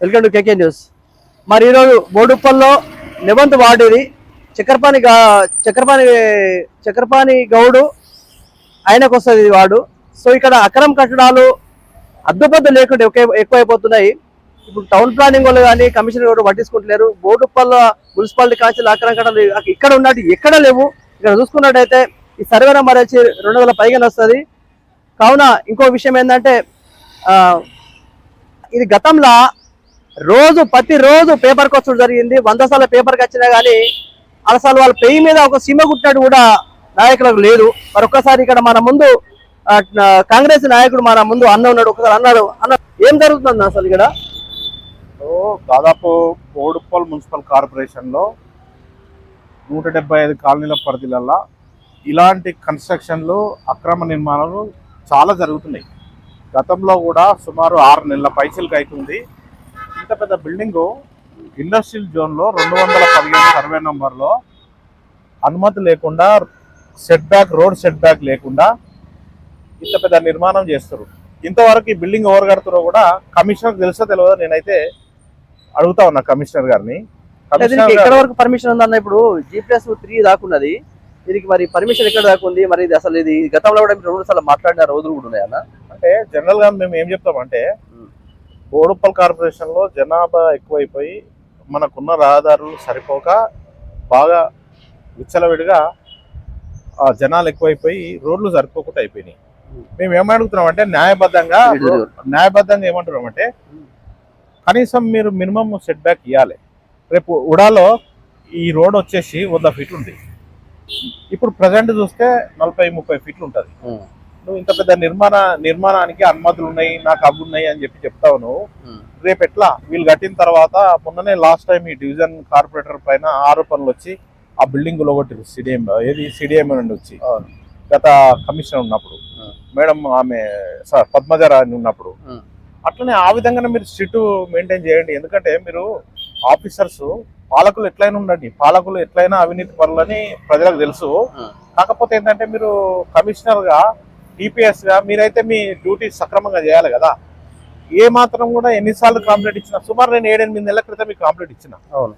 Welcome to KK news. మరి ఈరోజు బోడుప్పల్లో నిబంధ వాడేది చక్రపాణి గౌడు ఆయనకు వస్తుంది వాడు. సో ఇక్కడ అక్రమ కట్టడాలు అద్దుపద్దు లేకుండా ఎక్కువైపోతున్నాయి. ఇప్పుడు టౌన్ ప్లానింగ్ వాళ్ళు కానీ కమిషనర్ కూడా పట్టించుకుంటలేరు. బోడుప్పల్లో మున్సిపాలిటీ కాన్సిల్ అక్రమ కట్టడాలు ఇక్కడ ఉన్నట్టు ఎక్కడ లేవు. ఇక్కడ చూసుకున్నట్టయితే ఈ సర్వే నెంబర్ వచ్చి 200 పైగానే వస్తుంది. కావున ఇంకో విషయం ఏంటంటే ఇది గతంలో ప్రతిరోజు పేపర్కి వచ్చడం జరిగింది. 100 సార్లు పేపర్కి వచ్చినా కానీ అసలు వాళ్ళ పెయి మీద ఒక సీమ కుట్టినట్టు కూడా నాయకులకు లేదు. మరి ఒక్కసారి ఇక్కడ మన ముందు కాంగ్రెస్ నాయకుడు మన ముందు అన్న ఉన్నాడు. ఒకసారి అన్న ఏం జరుగుతుంది అసలు ఇక్కడ? దాదాపు బోడుప్పల్ మున్సిపల్ కార్పొరేషన్ లో 175 కాలనీల పరిధిలలో ఇలాంటి కన్స్ట్రక్షన్లు అక్రమ నిర్మాణాలు చాలా జరుగుతున్నాయి. గతంలో కూడా సుమారు 6 నెలల పైసలకి అవుతుంది. ఇంత పెద్ద బిల్డింగు ఇండస్ట్రియల్ జోన్లో 215 సర్వే నంబర్లో అనుమతి లేకుండా రోడ్ సెట్ బ్యాక్ లేకుండా ఇంత పెద్ద నిర్మాణం చేస్తారు. ఇంతవరకు ఈ బిల్డింగ్ ఎవరు కడుతారో కూడా కమిషనర్ తెలుసో తెలియదో నేనైతే అడుగుతా ఉన్నా కమిషనర్ గారిని. ఎక్కడ వరకు పర్మిషన్ ఉందన్న? ఇప్పుడు G+3 దాకున్నది, దీనికి మరి పర్మిషన్ ఎక్కడ దాకుంది? మరి ఇది అసలు ఇది గతంలో కూడా 2 సార్లు మాట్లాడిన రోజులు కూడా ఉన్నాయన్న. అంటే జనరల్ గా మేము ఏం చెప్తామంటే బోడుప్పల్ కార్పొరేషన్ లో జనాభా ఎక్కువైపోయి మనకున్న రహదారులు సరిపోక బాగా విచ్చలవిడిగా జనాలు ఎక్కువైపోయి రోడ్లు సరిపోకుండా అయిపోయినాయి. మేము ఏమడుగుతున్నాం అంటే న్యాయబద్ధంగా ఏమంటున్నాం అంటే కనీసం మీరు మినిమం సెట్ బ్యాక్ ఇవ్వాలి. రేపు ఉడాలో ఈ రోడ్ వచ్చేసి 100 ఫీట్లు ఉంది. ఇప్పుడు ప్రజెంట్ చూస్తే 40-30 ఫీట్లు ఉంటుంది. నువ్వు ఇంత పెద్ద నిర్మాణానికి అనుమతులు ఉన్నాయి, నాకు అవి ఉన్నాయి అని చెప్తావు నువ్వు. రేపు ఎట్లా వీళ్ళు కట్టిన తర్వాత మొన్ననే లాస్ట్ టైం ఈ డివిజన్ కార్పొరేటర్ పైన ఆరోపణలు వచ్చి ఆ బిల్డింగ్ కొట్టిరు. సిడిఎం నుండి వచ్చి గత కమిషనర్ ఉన్నప్పుడు మేడం ఆమె పద్మజారాణి ఉన్నప్పుడు. అట్లనే ఆ విధంగానే మీరు స్ట్రిక్ట్ మెయింటైన్ చేయండి. ఎందుకంటే మీరు ఆఫీసర్స్ పాలకులు ఎట్లయినా ఉండండి, పాలకులు ఎట్లయినా అవినీతి పనులని ప్రజలకు తెలుసు. కాకపోతే ఏంటంటే మీరు కమిషనర్ గా టీపీఎస్ గా మీరైతే మీ డ్యూటీ సక్రమంగా చేయాలి కదా. ఏ మాత్రం కూడా ఎన్నిసార్లు కంప్లైంట్ ఇచ్చినా, సుమారు నేను 7-8 నెలల క్రితం మీకు కంప్లైంట్ ఇచ్చిన. అవును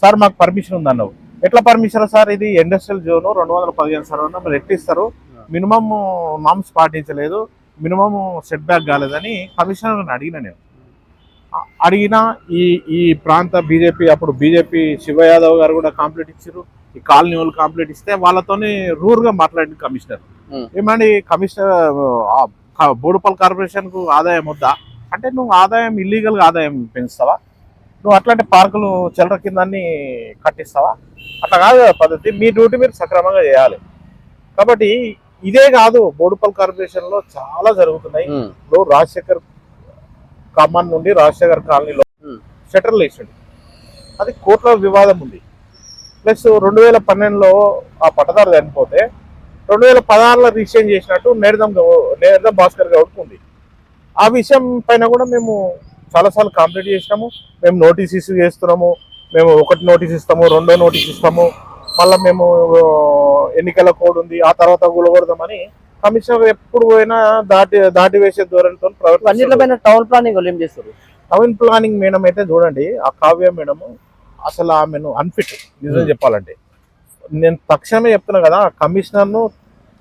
సార్ మాకు పర్మిషన్ ఉందన్నావు. ఎట్లా పర్మిషన్ సార్? ఇది ఇండస్ట్రియల్ జోన్ 215 సర్వే మీరు ఎట్టిస్తారు, మినిమం నామ్స్ పాటించలేదు, మినిమం సెట్ బ్యాక్ కాలేదని కమిషనర్ అడిగిన. నేను అడిగినా ఈ ప్రాంత బీజేపీ శివ యాదవ్ గారు కూడా కంప్లైంట్ ఇచ్చారు. ఈ కాలనీ వాళ్ళు కంప్లైంట్ ఇస్తే వాళ్ళతోని రూర్గా మాట్లాడింది కమిషనర్. ఏమండి కమిషనర్ బోడుప్పల్ కార్పొరేషన్ కు ఆదాయం వద్దా అంటే, నువ్వు ఆదాయం ఇల్లీగల్గా ఆదాయం పెంచుతావా? నువ్వు అట్లాంటి పార్కులు చిల్లర కిందాన్ని కట్టిస్తావా? అట్లా కాదు పద్ధతి. మీ డ్యూటీ మీరు సక్రమంగా చేయాలి. కాబట్టి ఇదే కాదు, బోడుప్పల్ కార్పొరేషన్ లో చాలా జరుగుతున్నాయి. ఇప్పుడు రాజశేఖర్ కమాన్ నుండి రాజశేఖర్ కాలనీలో షట్టర్లు వేసాడు, అది కోర్టులో వివాదం ఉంది. ప్లస్ 2012లో ఆ పట్టదారు చనిపోతే 2016లో రిజిస్ట్రేషన్ చేసినట్టు నేర్దం భాస్కర్ గౌడ్కి ఉంది. ఆ విషయం పైన కూడా మేము చాలాసార్లు కంప్లైంట్ చేసినాము. మేము నోటీస్ ఇష్యూ చేస్తున్నాము. మేము 1 నోటీస్ ఇస్తాము, 2వ నోటీస్ ఇస్తాము, మళ్ళీ మేము ఎన్నికల కోడ్ ఉంది ఆ తర్వాత కూలగొడదామని కమిషనర్ ఎప్పుడు పోయినా దాటి వేసే ధోరణితో ప్రవర్తిస్తారు. టౌన్ ప్లానింగ్ ఏం చేస్తారు? టౌన్ ప్లానింగ్ మేడం అయితే చూడండి, ఆ కావ్య మేడం అసలు ఆమెను అన్ఫిట్ నిజం చెప్పాలంటే. నేను తక్షణమే చెప్తున్నా కదా, కమిషనర్ను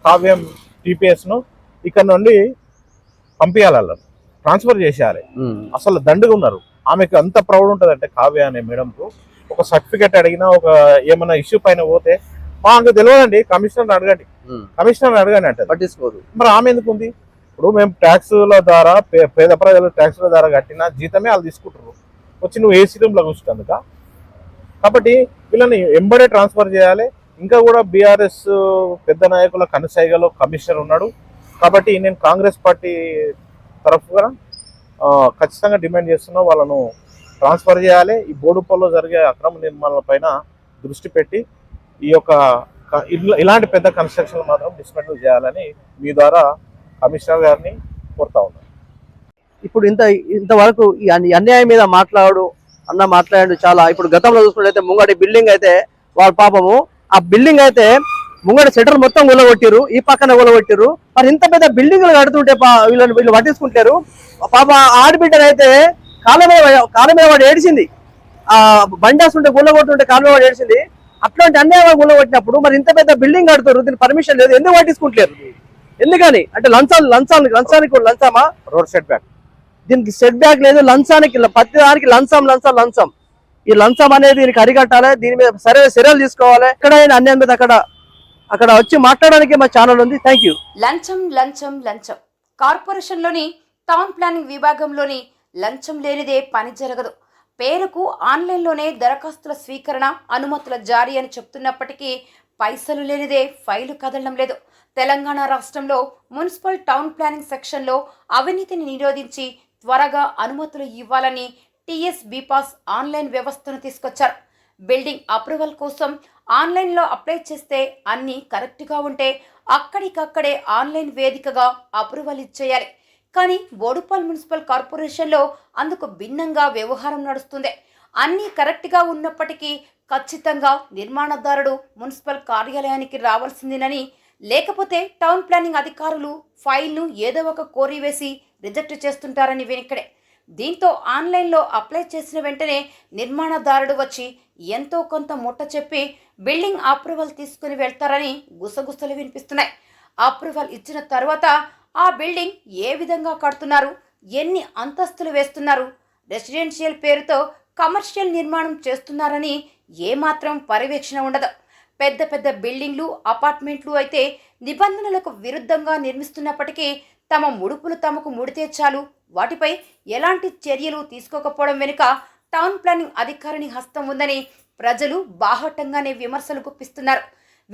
కావ్యం టీపీఎస్ను ఇక్కడ నుండి పంపించాలి, ట్రాన్స్ఫర్ చేసేయాలి. అసలు దండుగా ఉన్నారు. ఆమెకు అంత ప్రౌడ్ ఉంటుంది అంటే కావ్య అనే మేడంకు ఒక సర్టిఫికేట్ అడిగినా, ఒక ఏమైనా ఇష్యూ పైన పోతే మాకు తెలియదండి, కమిషనర్ అడగండి అంటే పట్టించుకోదు. మరి ఆమె ఎందుకు ఉంది? ఇప్పుడు మేము ట్యాక్సుల ద్వారా పేద ప్రజలు ట్యాక్సుల ద్వారా కట్టిన జీతమే వాళ్ళు తీసుకుంటారు. వచ్చి నువ్వు ఏసీ రూమ్లో కూర్చుందుక. కాబట్టి వీళ్ళని ఎంబడే ట్రాన్స్ఫర్ చేయాలి. ఇంకా కూడా బీఆర్ఎస్ పెద్ద నాయకుల కనుసైగలో కమిషనర్ ఉన్నాడు. కాబట్టి నేను కాంగ్రెస్ పార్టీ తరఫున ఖచ్చితంగా డిమాండ్ చేస్తున్నా, వాళ్ళను ట్రాన్స్ఫర్ చేయాలి. ఈ బోడుప్పల్లో జరిగే అక్రమ నిర్మాణాల పైన దృష్టి పెట్టి ఈ యొక్క ఇలాంటి పెద్ద కన్స్ట్రక్షన్ మాత్రం డిస్మెంటల్ చేయాలని మీ ద్వారా కమిషనర్ గారిని కోరుతా ఉన్నాను. ఇప్పుడు ఇంతవరకు ఈ అన్యాయం మీద మాట్లాడాడు చాలా. ఇప్పుడు గతంలో చూసుకున్నట్లయితే ముంగటి బిల్డింగ్ అయితే వాళ్ళ పాపము, ఆ బిల్డింగ్ అయితే ముంగడ షెటర్ మొత్తం కూలగొట్టిరు, ఈ పక్కన కూలగొట్టిరు. మరి ఇంత పెద్ద బిల్డింగ్లు కడుతుంటే వీళ్ళు పట్టించుకుంటారు. పాప ఆడబిడ్డనైతే కాళ్ళ మీద వాడు ఏడిచింది. ఆ బండి వస్తుంటే కూలగొట్టుంటే కాళ్ళ మీద వాడు ఏడిచింది. అట్లాంటి అన్యాయంగా కూలగొట్టినప్పుడు మరి ఇంత పెద్ద బిల్డింగ్ కడుతారు, దీనికి పర్మిషన్ లేదు, ఎందుకు పట్టించుకుంటారు? ఎందుకని అంటే లంచానికి లంచమా? రోడ్ సెట్ బ్యాక్, దీనికి సెట్ బ్యాక్ లేదు, లంచానికి ప్రతి దానికి లంచం. ఈ లంచం అనేది దీనికి అరికట్టాలి, దీని మీద సరైన చర్యలు తీసుకోవాలి. ఎక్కడైనా అన్యాయం మీద అక్కడ వచ్చి మాట్లాడడానికి మా ఛానల్ ఉంది. Thank you. లంచం కార్పొరేషన్లోని టౌన్ ప్లానింగ్ విభాగంలోని లంచం లేనిదే పని జరగదు. పేరుకు ఆన్లైన్లోనే దరఖాస్తుల స్వీకరణ, అనుమతుల జారీ అని చెప్తున్నప్పటికీ పైసలు లేనిదే ఫైలు కదలడం లేదు. తెలంగాణ రాష్ట్రంలో మున్సిపల్ టౌన్ ప్లానింగ్ సెక్షన్లో అవినీతిని నిరోధించి త్వరగా అనుమతులు ఇవ్వాలని టీఎస్ బీపాస్ ఆన్లైన్ వ్యవస్థను తీసుకొచ్చారు. బిల్డింగ్ అప్రూవల్ కోసం ఆన్లైన్లో అప్లై చేస్తే అన్నీ కరెక్ట్గా ఉంటే అక్కడికక్కడే ఆన్లైన్ వేదికగా అప్రూవల్ ఇచ్చేయాలి. కానీ బోడుప్పల్ మున్సిపల్ కార్పొరేషన్లో అందుకు భిన్నంగా వ్యవహారం నడుస్తుంది. అన్నీ కరెక్ట్గా ఉన్నప్పటికీ ఖచ్చితంగా నిర్మాణదారుడు మున్సిపల్ కార్యాలయానికి రావాల్సిందేనని, లేకపోతే టౌన్ ప్లానింగ్ అధికారులు ఫైల్ను ఏదో ఒక కోరి వేసి రిజెక్ట్ చేస్తుంటారని వినిక్కడే. దీంతో ఆన్లైన్లో అప్లై చేసిన వెంటనే నిర్మాణదారుడు వచ్చి ఎంతో కొంత ముట్ట చెప్పి బిల్డింగ్ అప్రూవల్ తీసుకుని వెళ్తారని గుసగుసలు వినిపిస్తున్నాయి. అప్రూవల్ ఇచ్చిన తర్వాత ఆ బిల్డింగ్ ఏ విధంగా కడుతున్నారు, ఎన్ని అంతస్తులు వేస్తున్నారు, రెసిడెన్షియల్ పేరుతో కమర్షియల్ నిర్మాణం చేస్తున్నారని ఏమాత్రం పర్యవేక్షణ ఉండదు. పెద్ద పెద్ద బిల్డింగ్లు, అపార్ట్మెంట్లు అయితే నిబంధనలకు విరుద్ధంగా నిర్మిస్తున్నప్పటికీ తమ ముడుపులు తమకు ముడితే చాలు, వాటిపై ఎలాంటి చర్యలు తీసుకోకపోవడం వెనుక టౌన్ ప్లానింగ్ అధికారిని హస్తం ఉందని ప్రజలు బాహటంగానే విమర్శలు గుప్పిస్తున్నారు.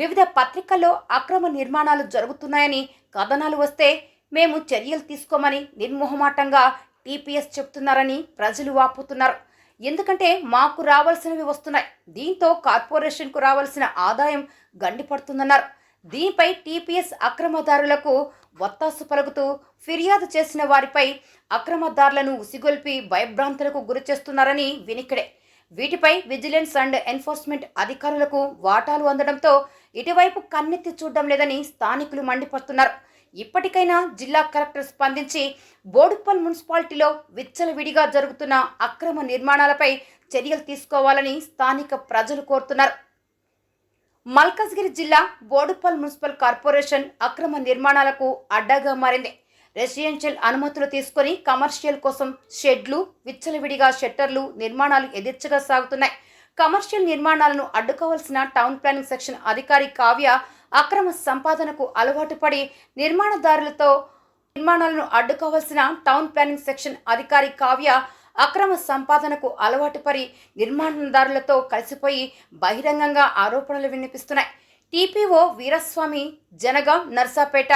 వివిధ పత్రికల్లో అక్రమ నిర్మాణాలు జరుగుతున్నాయని కథనాలు వస్తే మేము చర్యలు తీసుకోమని నిర్మోహమాటంగా టీపీఎస్ చెప్తున్నారని ప్రజలు వాపోతున్నారు. ఎందుకంటే మాకు రావాల్సినవి వస్తున్నాయి, దీంతో కార్పొరేషన్కు రావాల్సిన ఆదాయం గండిపడుతుందన్నారు. దీనిపై టీపీఎస్ అక్రమదారులకు వత్తాసు పలుకుతూ ఫిర్యాదు చేసిన వారిపై అక్రమదారులను ఉసిగొల్పి భయభ్రాంతులకు గురి చేస్తున్నారని వినికిడే. వీటిపై విజిలెన్స్ అండ్ ఎన్ఫోర్స్మెంట్ అధికారులకు వాటాలు అందడంతో ఇటువైపు కన్నెత్తి చూడడం లేదని స్థానికులు మండిపడుతున్నారు. ఇప్పటికైనా జిల్లా కలెక్టర్ స్పందించి బోడుప్పల్ మున్సిపాలిటీలో విచ్చలవిడిగా జరుగుతున్న అక్రమ నిర్మాణాలపై చర్యలు తీసుకోవాలని స్థానిక ప్రజలు కోరుతున్నారు. మల్కాజ్గిరి జిల్లా బోడుప్పల్ మున్సిపల్ కార్పొరేషన్ అక్రమ నిర్మాణాలకు అడ్డాగా మారింది. రెసిడెన్షియల్ అనుమతులు తీసుకొని కమర్షియల్ కోసం షెడ్లు, విచ్చలవిడిగా షట్టర్లు నిర్మాణాలు యథేచ్ఛగా సాగుతున్నాయి. కమర్షియల్ నిర్మాణాలను అడ్డుకోవాల్సిన టౌన్ ప్లానింగ్ సెక్షన్ అధికారి కావ్య అక్రమ సంపాదనకు అలవాటు పడి నిర్మాణాలను అడ్డుకోవాల్సిన టౌన్ ప్లానింగ్ సెక్షన్ అధికారి కావ్య అక్రమ సంపాదనకు అలవాటు పడి నిర్మాణదారులతో కలిసిపోయి బహిరంగంగా ఆరోపణలు వినిపిస్తున్నాయి. టీపీఓ వీరస్వామి జనగాం, నర్సాపేట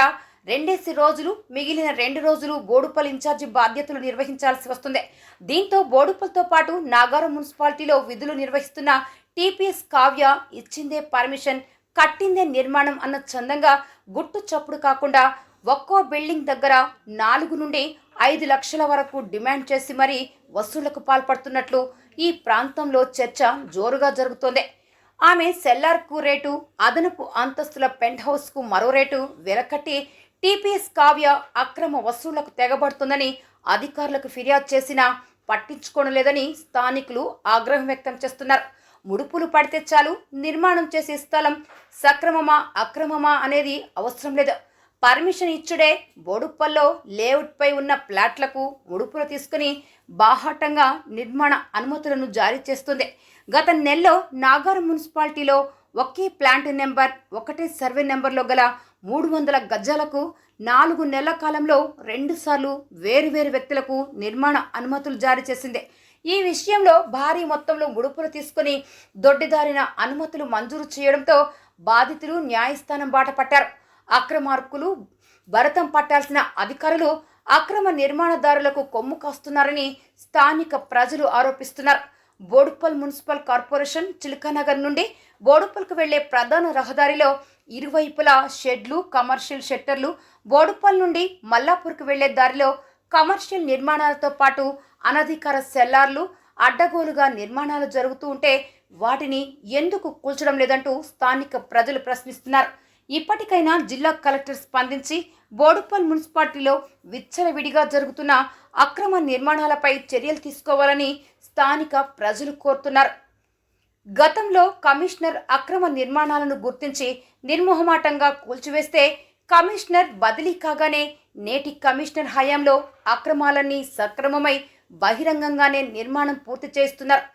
2 రోజులు, మిగిలిన 2 రోజులు బోడుప్పల్ ఇన్ఛార్జి బాధ్యతలు నిర్వహించాల్సి వస్తుంది. దీంతో బోడుప్పల్తో పాటు నాగారం మున్సిపాలిటీలో విధులు నిర్వహిస్తున్న టీపీఎస్ కావ్య ఇచ్చిందే పర్మిషన్, కట్టిందే నిర్మాణం అన్న చందంగా గుట్టు చప్పుడు కాకుండా ఒక్కో బిల్డింగ్ దగ్గర 4 నుండి 5 లక్షల వరకు డిమాండ్ చేసి మరీ వసూళ్లకు పాల్పడుతున్నట్లు ఈ ప్రాంతంలో చర్చ జోరుగా జరుగుతోంది. ఆమె సెల్లార్కు రేటు, అదనపు అంతస్తుల పెంట్ హౌస్కు మరో రేటు వెలకట్టి టీపీఎస్ కావ్య అక్రమ వసూళ్లకు తెగబడుతుందని అధికారులకు ఫిర్యాదు చేసినా పట్టించుకోవడం లేదని స్థానికులు ఆగ్రహం వ్యక్తం చేస్తున్నారు. ముడుపులు పడితే చాలు, నిర్మాణం చేసే స్థలం సక్రమమా అక్రమమా అనేది అవసరం లేదు. పర్మిషన్ ఇచ్చుడే బోడుప్పల్లో లేఅవుట్పై ఉన్న ప్లాట్లకు ముడుపులు తీసుకుని బాహాటంగా నిర్మాణ అనుమతులను జారీ చేస్తుంది. గత నెలలో నాగారం మున్సిపాలిటీలో ఒకే ప్లాంట్ నెంబర్, ఒకటే సర్వే నెంబర్లో గల 300 గజాలకు 4 నెలల కాలంలో 2 సార్లు వేరువేరు వ్యక్తులకు నిర్మాణ అనుమతులు జారీ చేసింది. ఈ విషయంలో భారీ మొత్తంలో ముడుపులు తీసుకుని దొడ్డిదారిన అనుమతులు మంజూరు చేయడంతో బాధితులు న్యాయస్థానం బాట పట్టారు. అక్రమార్కులు భరతం పట్టాల్సిన అధికారులు అక్రమ నిర్మాణదారులకు కొమ్ము కాస్తున్నారని స్థానిక ప్రజలు ఆరోపిస్తున్నారు. బోడుప్పల్ మున్సిపల్ కార్పొరేషన్ చిలకానగర్ నుండి బోడుప్పల్కు వెళ్లే ప్రధాన రహదారిలో ఇరువైపులా షెడ్లు, కమర్షియల్ షట్టర్లు, బోడుప్పల్ నుండి మల్లాపూర్కు వెళ్లే దారిలో కమర్షియల్ నిర్మాణాలతో పాటు అనధికార సెల్లార్లు, అడ్డగోలుగా నిర్మాణాలు జరుగుతూ ఉంటే వాటిని ఎందుకు కూల్చడం లేదంటూ స్థానిక ప్రజలు ప్రశ్నిస్తున్నారు. ఇప్పటికైనా జిల్లా కలెక్టర్ స్పందించి బోడుప్పల్ మున్సిపాలిటీలో విచ్చలవిడిగా జరుగుతున్న అక్రమ నిర్మాణాలపై చర్యలు తీసుకోవాలని స్థానిక ప్రజలు కోరుతున్నారు. గతంలో కమిషనర్ అక్రమ నిర్మాణాలను గుర్తించి నిర్మోహమాటంగా కూల్చివేస్తే కమిషనర్ బదిలీ కాగానే నేటి కమిషనర్ హయాంలో అక్రమాలన్నీ సక్రమమై బహిరంగంగానే నిర్మాణం పూర్తి చేస్తున్నారు.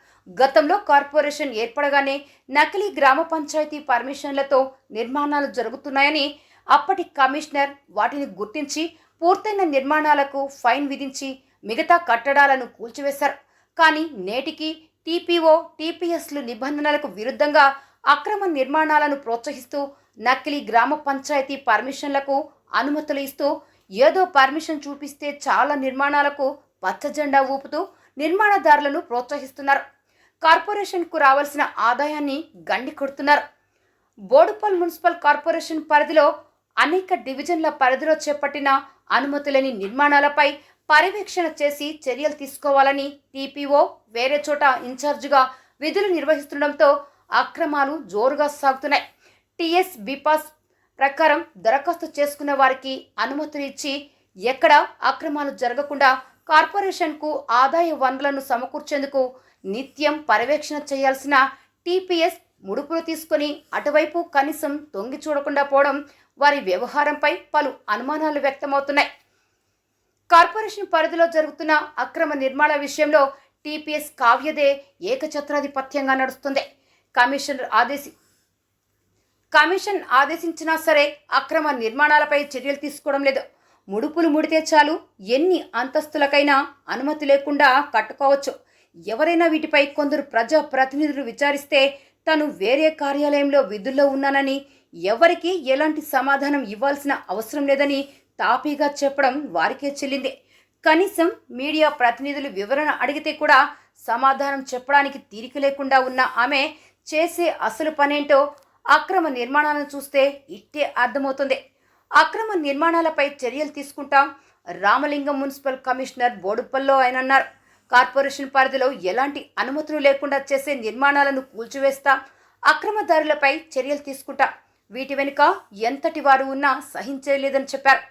గతంలో కార్పొరేషన్ ఏర్పడగానే నకిలీ గ్రామ పంచాయతీ పర్మిషన్లతో నిర్మాణాలు జరుగుతున్నాయని అప్పటి కమిషనర్ వాటిని గుర్తించి పూర్తయిన నిర్మాణాలకు ఫైన్ విధించి మిగతా కట్టడాలను కూల్చివేశారు. కానీ నేటికి టీపీఓ, టీపీఎస్లు నిబంధనలకు విరుద్ధంగా అక్రమ నిర్మాణాలను ప్రోత్సహిస్తూ నకిలీ గ్రామ పంచాయతీ పర్మిషన్లకు అనుమతులు ఇస్తూ ఏదో పర్మిషన్ చూపిస్తే చాలా నిర్మాణాలకు పచ్చజెండా ఊపుతూ నిర్మాణదారులను ప్రోత్సహిస్తున్నారు. కార్పొరేషన్కు రావాల్సిన ఆదాయాన్ని గండి కొడుతున్నారు. బోడుప్పల్ మున్సిపల్ కార్పొరేషన్ పరిధిలో అనేక డివిజన్ల పరిధిలో చేపట్టిన అనుమతులేని నిర్మాణాలపై పర్యవేక్షణ చేసి చర్యలు తీసుకోవాలని టీపీఓ వేరే చోట ఇన్ఛార్జిగా విధులు నిర్వహిస్తుండటంతో అక్రమాలు జోరుగా సాగుతున్నాయి. టీఎస్ బిపాస్ ప్రకారం దరఖాస్తు చేసుకున్న వారికి అనుమతులు ఇచ్చి ఎక్కడ అక్రమాలు జరగకుండా కార్పొరేషన్కు ఆదాయ వనరులను సమకూర్చేందుకు నిత్యం పర్యవేక్షణ చేయాల్సిన టీపీఎస్ ముడుపులు తీసుకొని అటువైపు కనీసం తొంగి చూడకుండా పోవడం వారి వ్యవహారంపై పలు అనుమానాలు వ్యక్తమవుతున్నాయి. కార్పొరేషన్ పరిధిలో జరుగుతున్న అక్రమ నిర్మాణ విషయంలో టీపీఎస్ కావ్యదే ఏకఛత్రాధిపత్యంగా నడుస్తుంది. కమిషన్ ఆదేశించినా సరే అక్రమ నిర్మాణాలపై చర్యలు తీసుకోవడం లేదు. ముడుపులు ముడితే చాలు ఎన్ని అంతస్తులకైనా అనుమతి లేకుండా కట్టుకోవచ్చు. ఎవరైనా వీటిపై కొందరు ప్రజా ప్రతినిధులు విచారిస్తే తను వేరే కార్యాలయంలో విధుల్లో ఉన్నానని, ఎవరికి ఎలాంటి సమాధానం ఇవ్వాల్సిన అవసరం లేదని తాపీగా చెప్పడం వారికే చెల్లింది. కనీసం మీడియా ప్రతినిధులు వివరణ అడిగితే కూడా సమాధానం చెప్పడానికి తీరిక లేకుండా ఉన్న ఆమె చేసే అసలు పనేంటో అక్రమ నిర్మాణాలను చూస్తే ఇట్టే అర్థమవుతుంది. అక్రమ నిర్మాణాలపై చర్యలు తీసుకుంటాం రామలింగం మున్సిపల్ కమిషనర్ బోడుప్పల్లో ఆయన అన్నారు. కార్పొరేషన్ పరిధిలో ఎలాంటి అనుమతులు లేకుండా చేసే నిర్మాణాలను కూల్చివేస్తా, అక్రమదారులపై చర్యలు తీసుకుంటా, వీటి వెనుక ఎంతటి వారు ఉన్నా సహించలేదని చెప్పారు.